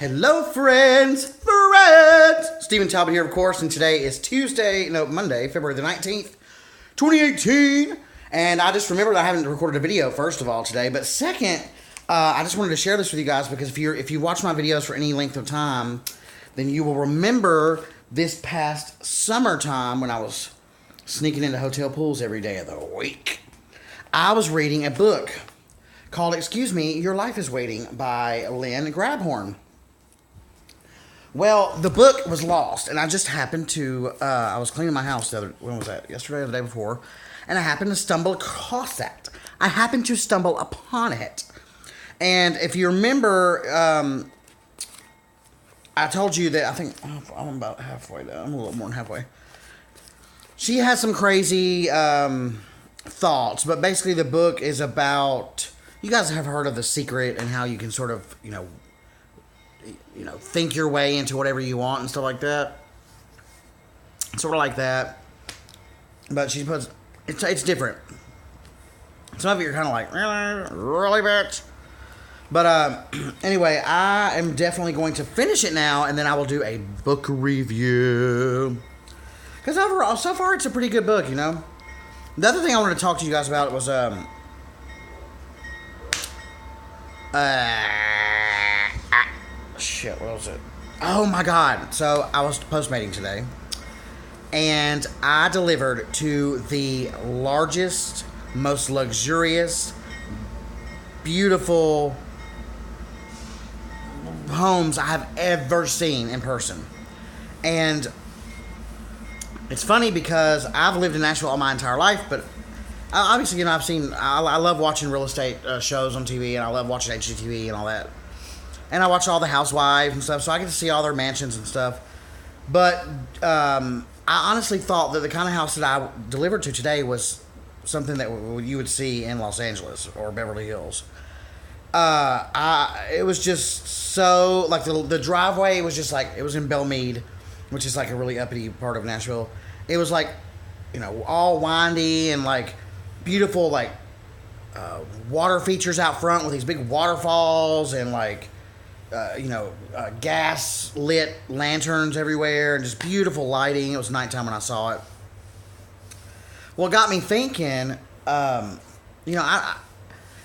Hello, friends! Stephen Talbot here, of course, and today is Monday, February the 19th, 2018. And I just remembered I haven't recorded a video, first of all, today. But second, I just wanted to share this with you guys because if you watch my videos for any length of time, then you will remember this past summertime when I was sneaking into hotel pools every day of the week. I was reading a book called, Your Life is Waiting by Lynn Grabhorn. Well, the book was lost, and I just happened to, I was cleaning my house when was that? Yesterday or the day before, and I happened to stumble across that. I happened to stumble upon it. And if you remember, I told you that, I think, I'm about halfway down. I'm a little more than halfway. She has some crazy thoughts, but basically the book is about, you guys have heard of The Secret and how you can sort of, think your way into whatever you want and stuff like that. Sort of like that. But she puts, it's different. Some of it you're kind of like, really, bitch? But anyway, I am definitely going to finish it now, and then I will do a book review. Because overall, so far, it's a pretty good book, The other thing I wanted to talk to you guys about was, what was it? Oh my God. So I was Postmating today, and I delivered to the largest, most luxurious, beautiful homes I have ever seen in person. And it's funny because I've lived in Nashville all my entire life, but obviously, I love watching real estate shows on TV, and I love watching HGTV and all that. And I watch all the housewives and stuff, so I get to see all their mansions and stuff. But I honestly thought that the kind of house that I delivered to today was something that you would see in Los Angeles or Beverly Hills. It was just so, like, the driveway was just like, it was in Belmead, which is like a really uppity part of Nashville. It was like, all windy and like beautiful, like water features out front with these big waterfalls and like gas lit lanterns everywhere and just beautiful lighting. It was nighttime when I saw it. Well, it got me thinking. It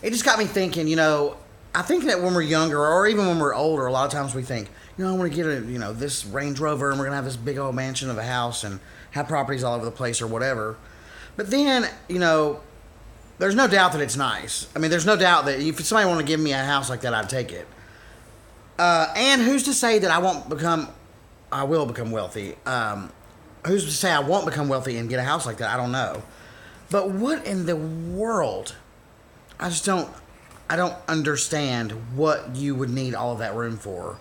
just got me thinking. I think that when we're younger or even when we're older, a lot of times we think, I want to get this Range Rover, and we're gonna have this big old mansion of a house and have properties all over the place or whatever. But then, there's no doubt that it's nice. I mean, there's no doubt that if somebody wanted to give me a house like that, I'd take it. And who's to say that I will become wealthy? Who's to say I won't become wealthy and get a house like that? I don't know. But what in the world? I don't understand what you would need all of that room for.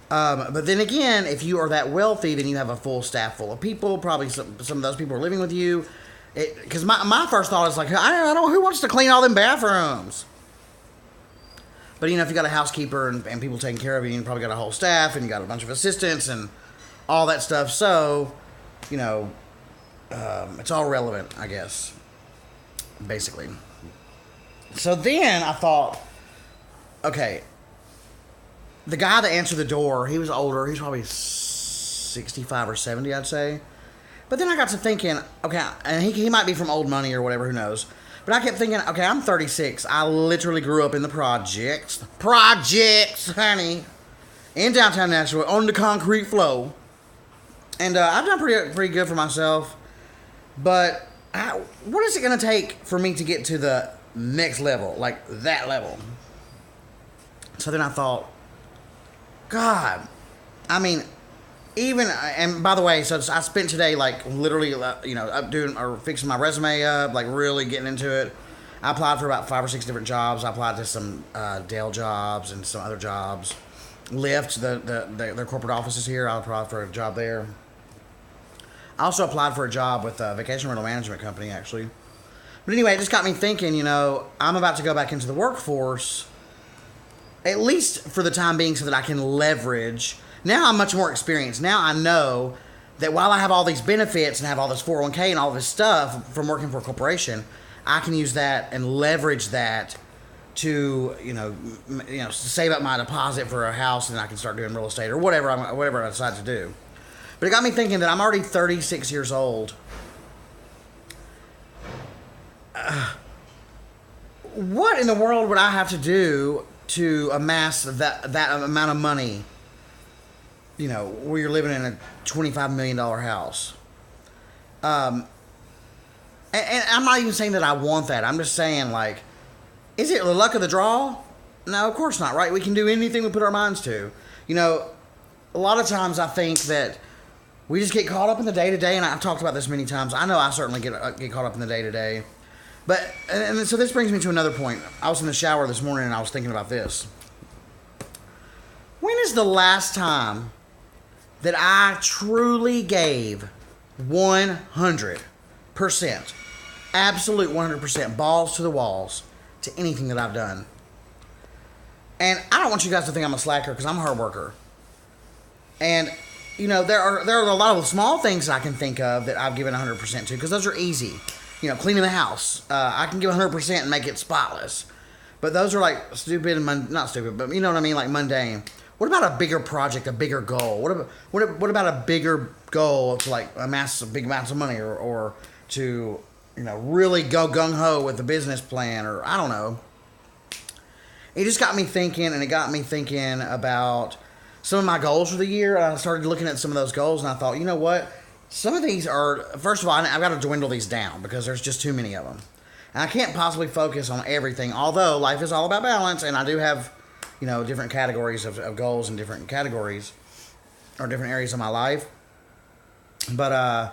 But then again, if you are that wealthy, then you have a full staff full of people. Probably some of those people are living with you. Because my first thought is like, I don't. Who wants to clean all them bathrooms? But if you got a housekeeper and people taking care of you, you probably got a whole staff and you got a bunch of assistants and all that stuff. So, it's all relevant, I guess. Basically. So then I thought, okay, the guy that answered the door, he was older. He was probably 65 or 70, I'd say. But then I got to thinking, okay, and he might be from old money or whatever, who knows. But I kept thinking, okay, I'm 36. I literally grew up in the projects, honey, in downtown Nashville, on the concrete floor. And I've done pretty good for myself. But what is it going to take for me to get to the next level, like that level? So then I thought, God, I mean, and by the way, so I spent today, like, literally, doing or fixing my resume up, like, really getting into it. I applied for about 5 or 6 different jobs. I applied to some Dell jobs and some other jobs. Lyft, their corporate offices here, I applied for a job there. I also applied for a job with a vacation rental management company, actually. But anyway, it just got me thinking, I'm about to go back into the workforce, at least for the time being, so that I can leverage. Now I'm much more experienced. Now I know that while I have all these benefits and have all this 401k and all this stuff from working for a corporation, I can use that and leverage that to, save up my deposit for a house and I can start doing real estate or whatever I decide to do. But it got me thinking that I'm already 36 years old. What in the world would I have to do to amass that amount of money? Where you're living in a $25 million house. And I'm not even saying that I want that. I'm just saying, like, is it the luck of the draw? No, of course not, right? We can do anything we put our minds to. A lot of times I think that we just get caught up in the day-to-day, and I've talked about this many times. I know I certainly get caught up in the day-to-day. But, and so this brings me to another point. I was in the shower this morning, and I was thinking about this. When is the last time that I truly gave 100%, absolute 100%, balls to the walls to anything that I've done? And I don't want you guys to think I'm a slacker, because I'm a hard worker. And, there are a lot of small things I can think of that I've given 100% to, because those are easy. Cleaning the house. I can give 100% and make it spotless. But those are like stupid and not stupid, but you know what I mean, like mundane. What about a bigger project, a bigger goal? What about a bigger goal to like amass big amounts of money or to really go gung ho with the business plan, or I don't know. It just got me thinking, and it got me thinking about some of my goals for the year. I started looking at some of those goals, and I thought, you know what? Some of these are, first of all, I've got to dwindle these down because there's just too many of them. And I can't possibly focus on everything, although life is all about balance, and I do have, different categories of goals in different categories or different areas of my life. But,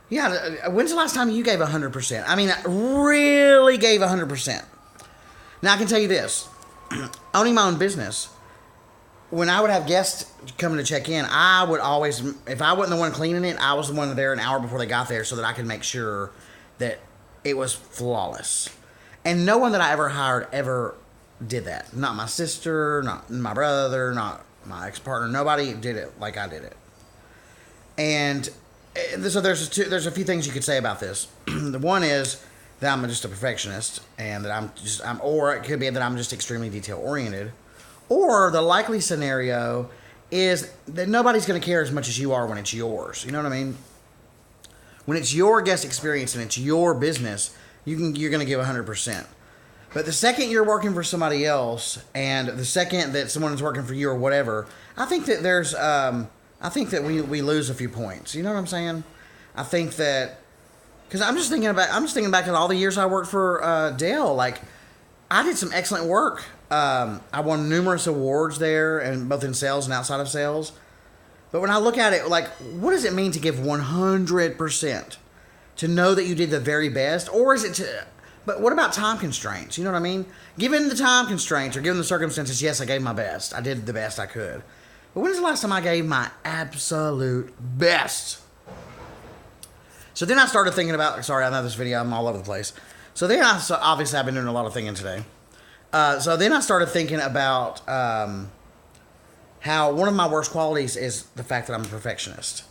when's the last time you gave 100%? I mean, really gave 100%. Now, I can tell you this. Owning my own business, when I would have guests coming to check in, I would always, if I wasn't the one cleaning it, I was the one there an hour before they got there so that I could make sure that it was flawless. And no one that I ever hired ever did that. Not my sister, not my brother, not my ex-partner. Nobody did it like I did it. And so there's a few things you could say about this. The one is that I'm just a perfectionist, and that or it could be that I'm just extremely detail-oriented. Or the likely scenario is that nobody's going to care as much as you are when it's yours. You know what I mean? When it's your guest experience and it's your business, you're going to give 100%. But the second you're working for somebody else, and the second that someone is working for you or whatever, I think that we lose a few points. You know what I'm saying? I think that, because I'm just thinking back at all the years I worked for Dale. Like, I did some excellent work. I won numerous awards there, and both in sales and outside of sales. But when I look at it, like, what does it mean to give 100%? To know that you did the very best? Or is it to... But what about time constraints? You know what I mean? Given the time constraints or given the circumstances, yes, I gave my best. I did the best I could. But when's the last time I gave my absolute best? So then I started thinking about... Sorry, I know this video, I'm all over the place. So then obviously I've been doing a lot of thinking today. So then I started thinking about how one of my worst qualities is the fact that I'm a perfectionist.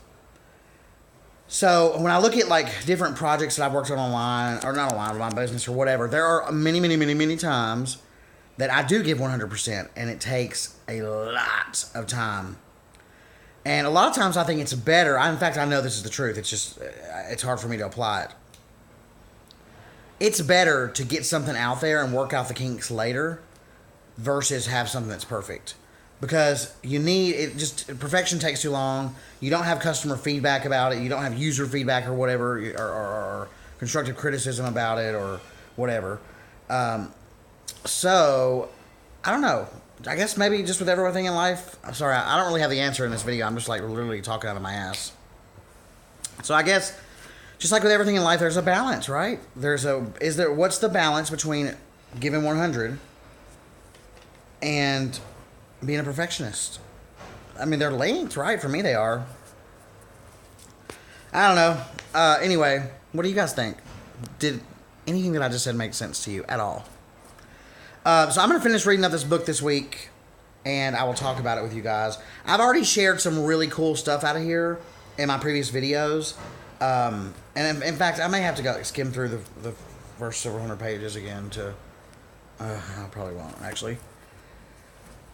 So when I look at like different projects that I've worked on online, or not online, my business or whatever, there are many, many, many, many times that I do give 100%, and it takes a lot of time. And a lot of times I think it's better. In fact, I know this is the truth. It's just, it's hard for me to apply it. It's better to get something out there and work out the kinks later versus have something that's perfect. Because perfection takes too long. You don't have customer feedback about it. You don't have user feedback or whatever, or constructive criticism about it or whatever. So, I don't know. I guess maybe just with everything in life. I'm sorry, I don't really have the answer in this video. I'm just like literally talking out of my ass. So I guess, just like with everything in life, there's a balance, right? What's the balance between giving 100 and being a perfectionist? I mean, they're linked, right? For me, they are. I don't know. Anyway, what do you guys think? Did anything that I just said make sense to you at all? So I'm going to finish reading up this book this week, and I will talk about it with you guys. I've already shared some really cool stuff out of here in my previous videos. And in fact, I may have to go skim through the first several hundred pages again to I probably won't, actually.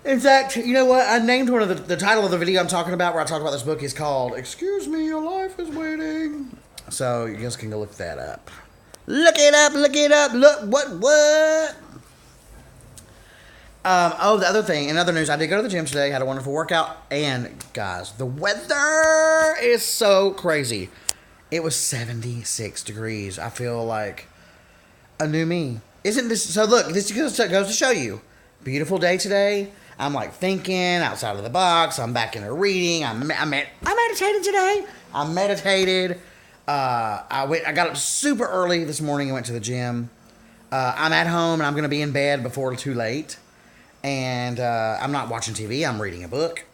In fact, you know what? I named one of the title of the video I'm talking about, where I talk about this book, is called "Excuse Me, Your Life is Waiting." So you guys can go look that up. Look it up, look it up, look what? The other thing, in other news, I did go to the gym today, had a wonderful workout, and guys, the weather is so crazy. It was 76 degrees. I feel like a new me. Isn't this, so look, this goes to show you. Beautiful day today. I'm like thinking outside of the box. I'm back into reading. I meditated today. I meditated. I got up super early this morning and went to the gym. I'm at home and I'm going to be in bed before too late. And I'm not watching TV. I'm reading a book.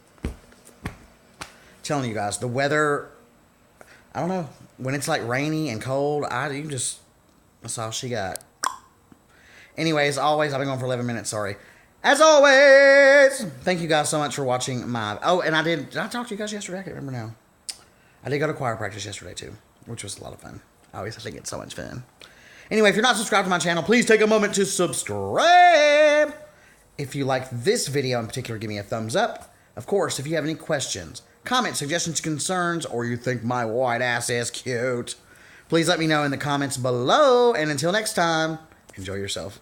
Telling you guys, the weather, I don't know. When it's like rainy and cold, that's all she got. Anyways, always, I've been going for 11 minutes, sorry. As always, thank you guys so much for watching my... Oh, and did I talk to you guys yesterday? I can't remember now. I did go to choir practice yesterday, too, which was a lot of fun. I always think it's so much fun. Anyway, if you're not subscribed to my channel, please take a moment to subscribe. If you like this video in particular, give me a thumbs up. Of course, if you have any questions, comments, suggestions, concerns, or you think my white ass is cute, please let me know in the comments below. And until next time, enjoy yourself.